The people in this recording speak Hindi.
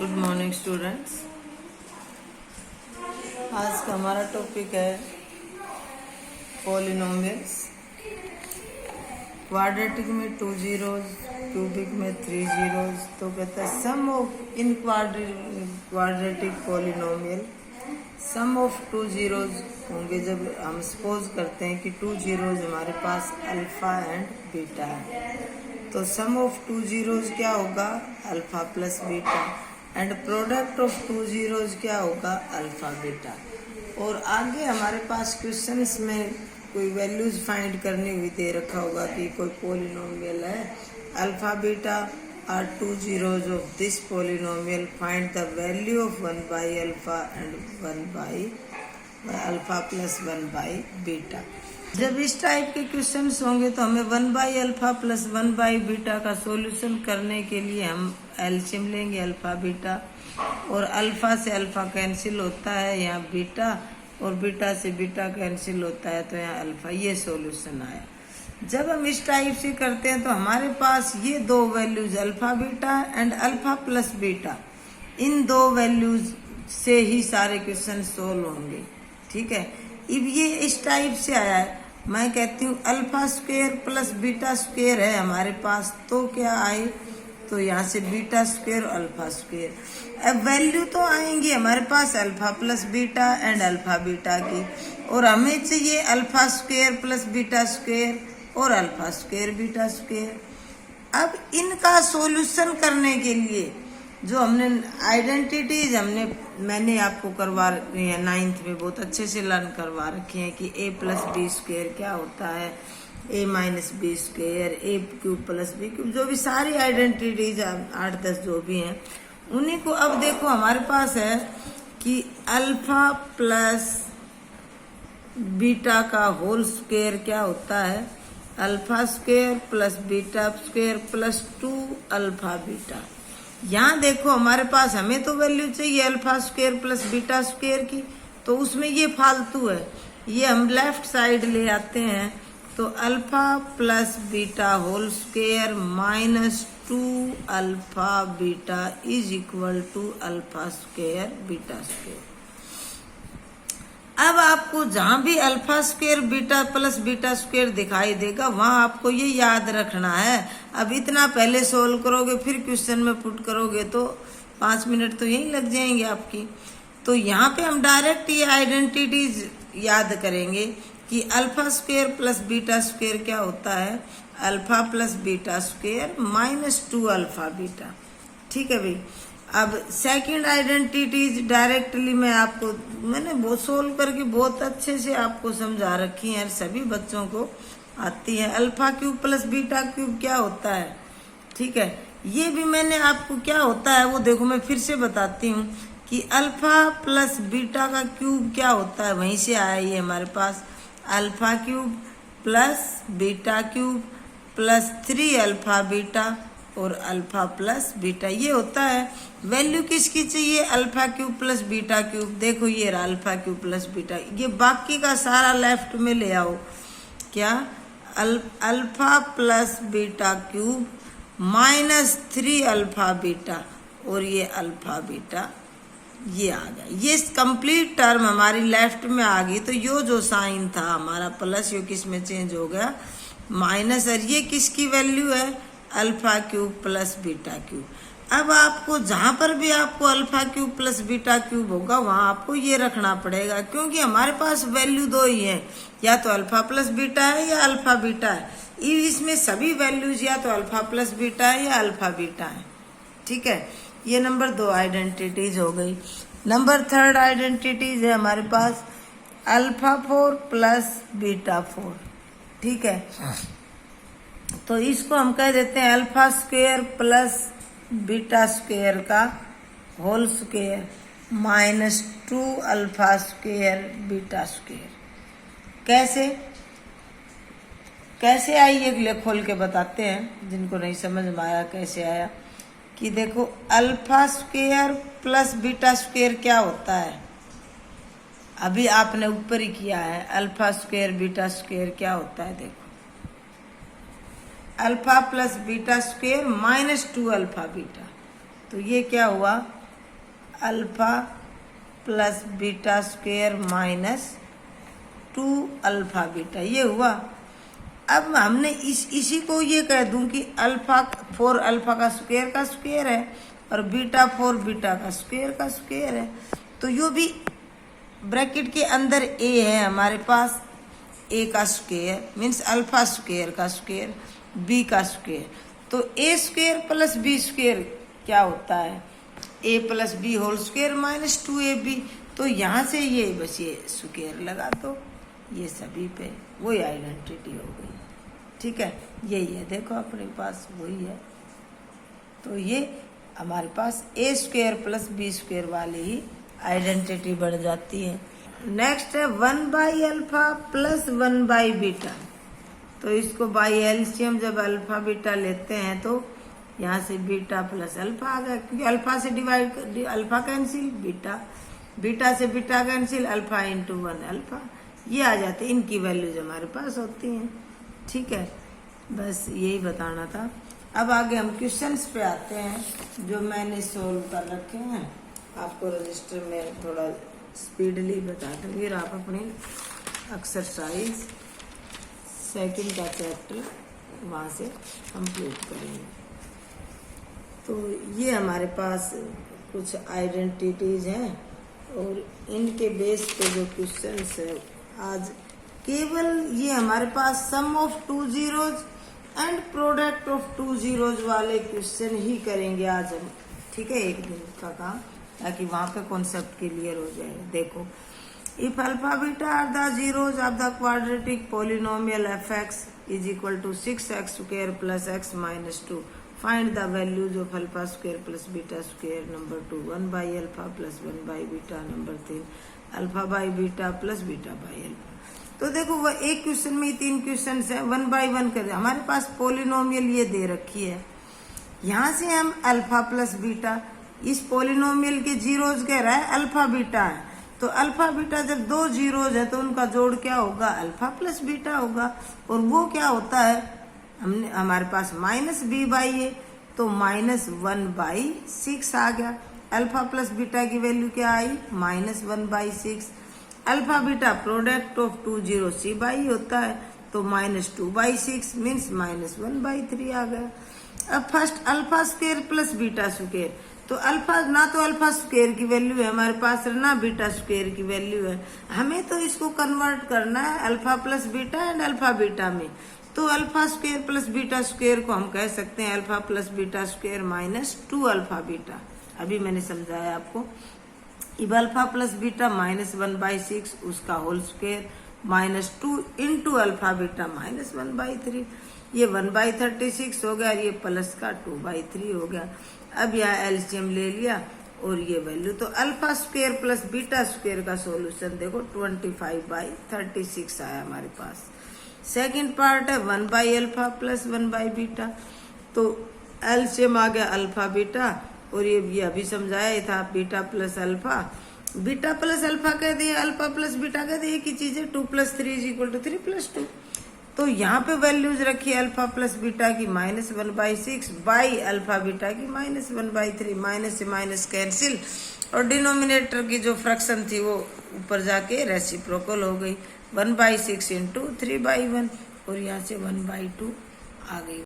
Good morning students. आज का हमारा टॉपिक है पॉलिनोमियल्स। क्वाड्रेटिक में 2 जीरोज, क्यूबिक में 3 जीरोज। तो कहता है सम ऑफ इन quadratic polynomial sum of 2 zeros होंगे। जब हम सपोज करते हैं कि 2 जीरोज हमारे पास अल्फा एंड बीटा है, तो सम ऑफ 2 जीरोज क्या होगा? Alpha plus beta. And product of 2 zeros क्या होगा? Alpha beta. और आगे हमारे पास क्वेश्चंस में कोई वैल्यूज फाइंड करनी हुई दे रखा होगा कि कोई पॉलिनोमियल है alpha beta are 2 zeros of this polynomial, find the value of 1 by alpha and 1 by alpha plus 1 by beta. जब इस टाइप के क्वेश्चंस होंगे तो हमें 1 by alpha plus 1 by beta का सॉल्यूशन करने के लिए हम एलसीएम लेंगे अल्फा बीटा, और अल्फा से अल्फा कैंसिल होता है, यहाँ बीटा, और बीटा से बीटा कैंसिल होता है, तो यहाँ अल्फा। ये सॉल्यूशन आया। जब हम इस टाइप से करते हैं तो हमारे पास ये दो values alpha beta and alpha plus beta, इन दो वैल्यूज से ही सारे क्वेश्चन सोल्व होंगे। ठीक है, अब ये इस टाइप से आया है। मैं कहती हूँ alpha square plus beta square है हमारे पास, तो क्या आए? तो यहाँ से बीटा स्क्वायर अल्फा स्क्वायर। अब वैल्यू तो आएंगी हमारे पास alpha plus beta and alpha beta की, और हमें चाहिए alpha square plus beta square और अल्फा स्क्वायर बीटा स्क्वायर। अब इनका सॉल्यूशन करने के लिए जो हमने आइडेंटिटीज मैंने आपको करवा रखी है 9th में, बहुत अच्छे से लर्न करवा रखी है कि a प्लस बी स्क्वायर क्या होता है, a minus B square, A cube plus B cube, जो भी सारी आइडेंटिटीज 8-10 जो भी हैं उन्हीं को। अब देखो हमारे पास है कि अल्फा प्लस बीटा का होल स्क्वायर क्या होता है? Alpha square plus beta square plus 2 alpha beta. यहाँ देखो हमारे पास हमें तो वैल्यू चाहिए alpha square plus beta square की, तो उसमें ये फालतू है, ये हम लेफ्ट साइड ले आते हैं। तो alpha plus beta whole square minus 2 alpha beta is equal to alpha square beta square. अब आपको जहां भी alpha square beta plus beta square दिखाई देगा वहां आपको ये याद रखना है। अब इतना पहले सोल्व करोगे, फिर क्वेश्चन में पुट करोगे तो 5 मिनट तो यही लग जाएंगे आपकी। तो यहाँ पे हम डायरेक्ट ये आइडेंटिटीज याद करेंगे कि alpha square plus beta square क्या होता है? Alpha plus beta square minus 2 alpha beta. ठीक है भाई। अब सेकंड आइडेंटिटीज डायरेक्टली मैंने बहुत सोल्व करके बहुत अच्छे से आपको समझा रखी है, सभी बच्चों को आती है। Alpha cube plus beta cube क्या होता है? ठीक है, ये भी मैंने आपको क्या होता है वो देखो मैं फिर से बताती हूँ कि अल्फा प्लस बीटा का क्यूब क्या होता है, वहीं से आया ये हमारे पास। Alpha cube plus beta cube plus 3 alpha beta और अल्फा प्लस बीटा, ये होता है। वैल्यू किसकी चाहिए? Alpha cube plus beta cube. देखो ये रहा अल्फा क्यूब प्लस बीटा, ये बाकी का सारा लेफ्ट में ले आओ। क्या? Alpha plus beta cube minus 3 alpha beta, और ये अल्फा बीटा ये आ गया। ये कंप्लीट टर्म हमारी लेफ्ट में आ गई। तो यो जो साइन था हमारा प्लस, यो किस में चेंज हो गया? माइनस। और ये किसकी वैल्यू है? Alpha cube plus beta cube. अब आपको जहां पर भी आपको alpha cube plus beta cube होगा वहां आपको ये रखना पड़ेगा, क्योंकि हमारे पास वैल्यू दो ही है, या तो अल्फा प्लस बीटा है या अल्फा बीटा है। इसमें सभी वैल्यूज या तो अल्फा प्लस बीटा है या अल्फा बीटा है। ठीक है, ये नंबर 2 आइडेंटिटीज हो गई। नंबर 3 आइडेंटिटीज है हमारे पास अल्फा 4 प्लस बीटा 4। ठीक है, तो इसको हम कह देते हैं alpha square plus beta square का whole square minus 2 alpha square beta square. कैसे आई ये खोल के बताते हैं, जिनको नहीं समझ में आया कैसे आया। कि देखो alpha square plus beta square क्या होता है, अभी आपने ऊपर ही किया है। अल्फा स्क्वायर बीटा स्क्वायर क्या होता है? देखो alpha plus beta square minus 2 alpha beta, तो ये क्या हुआ? Alpha plus beta square minus 2 alpha beta, ये हुआ। अब हमने इसी को ये कह दूं कि अल्फा 4 अल्फा का स्क्वायर है और बीटा 4 बीटा का स्क्वायर है। तो यो भी ब्रैकेट के अंदर ए है हमारे पास, ए का स्क्वायर मीन्स अल्फा स्क्वायर का स्क्वायर, बी का स्क्वायर। तो A square plus B square क्या होता है, A plus B whole square minus 2ab। तो यहाँ से ये बस ये स्क्वायर लगा दो, ये सभी पे वही आइडेंटिटी हो गई। ठीक है, यही है, देखो अपने पास वही है। तो ये हमारे पास ए स्क्वायर प्लस बी स्क्वायर वाली ही आइडेंटिटी बढ़ जाती है। नेक्स्ट है 1/अल्फा प्लस 1/बीटा। तो इसको बाई एलसीएम जब अल्फा बीटा लेते हैं तो यहाँ से बीटा प्लस अल्फा आ गया, क्योंकि अल्फा से डिवाइड अल्फा कैंसिल, बीटा से beta cancel, alpha into 1 alpha, ये आ जाते हैं। इनकी वैल्यूज हमारे पास होती हैं। ठीक है, बस यही बताना था। अब आगे हम क्वेश्चंस पे आते हैं जो मैंने सोल्व कर रखे हैं। आपको रजिस्टर में थोड़ा स्पीडली बता दूंगी और आप अपनी एक्सरसाइज सेकंड का चैप्टर वहाँ से कंप्लीट करेंगे। तो ये हमारे पास कुछ आइडेंटिटीज हैं और इनके बेस पे जो क्वेश्चंस है आज केवल ये हमारे पास sum of 2 zeros and product of 2 zeros वाले क्वेश्चन ही करेंगे आज हम। ठीक है, एक दिन का काम, ताकि वहां पे कॉन्सेप्ट क्लियर हो जाए। देखो, if alpha beta are the zeros of the quadratic polynomial fx is equal to 6x square plus x minus 2, find the values of alpha square plus beta square. Number 2 1/अल्फा प्लस 1/बीटा। Number 3 alpha by beta plus beta by alpha. तो देखो वह एक क्वेश्चन में ही 3 क्वेश्चन है, 1 by 1 कर। हमारे पास पोलिनोमियल ये दे रखी है, यहाँ से हम अल्फा प्लस बीटा, इस पोलिनोमियल के जीरोज कह रहा है अल्फा बीटा है। तो अल्फा बीटा जब 2 जीरोज है तो उनका जोड़ क्या होगा, अल्फा प्लस बीटा होगा। और वो क्या होता है, हमारे पास माइनस बी बाई ए, तो माइनस 1/6 आ गया। अल्फा प्लस बीटा की वैल्यू क्या आई, minus 1/6। Alpha beta product of 2 zeros C by होता है, तो माइनस 2/6 मीन्स माइनस 1/3 आ गया। अब first alpha square plus beta square, तो अल्फा ना तो अल्फा स्क्वायर की वैल्यू है हमारे पास, ना बीटा स्क्वायर की वैल्यू है। हमें तो इसको कन्वर्ट करना है alpha plus beta and alpha beta में। तो alpha square plus beta square को हम कह सकते हैं alpha plus beta square minus 2 alpha beta. अभी मैंने समझाया आपको। इब अल्फा प्लस बीटा माइनस 1/6 उसका whole square minus 2 into alpha beta minus 1/3। ये 1/36 हो गया, ये प्लस का 2/3 हो गया। अब यहाँ एलसीएम ले लिया और ये वैल्यू, तो alpha square plus beta square का सॉल्यूशन देखो 25/36 आया हमारे पास। सेकंड पार्ट है 1/अल्फा प्लस 1/बीटा, तो एलसीएम आ गया अल्फा बीटा, और ये अभी समझाया था beta plus alpha. Beta plus alpha कह दिए, अल्फा प्लस बीटा कह दिए, एक ही चीज है। 2 + 3 = 3 + 2। तो यहाँ पे वैल्यूज रखी अल्फा प्लस बीटा की माइनस 1/6 बाई अल्फा बीटा की माइनस 1/3। माइनस से माइनस कैंसिल, और डिनोमिनेटर की जो फ्रैक्शन थी वो ऊपर जाके रेसिप्रोकल हो गई। 1/6 × 3/1, और यहाँ से 1/2 आ गई।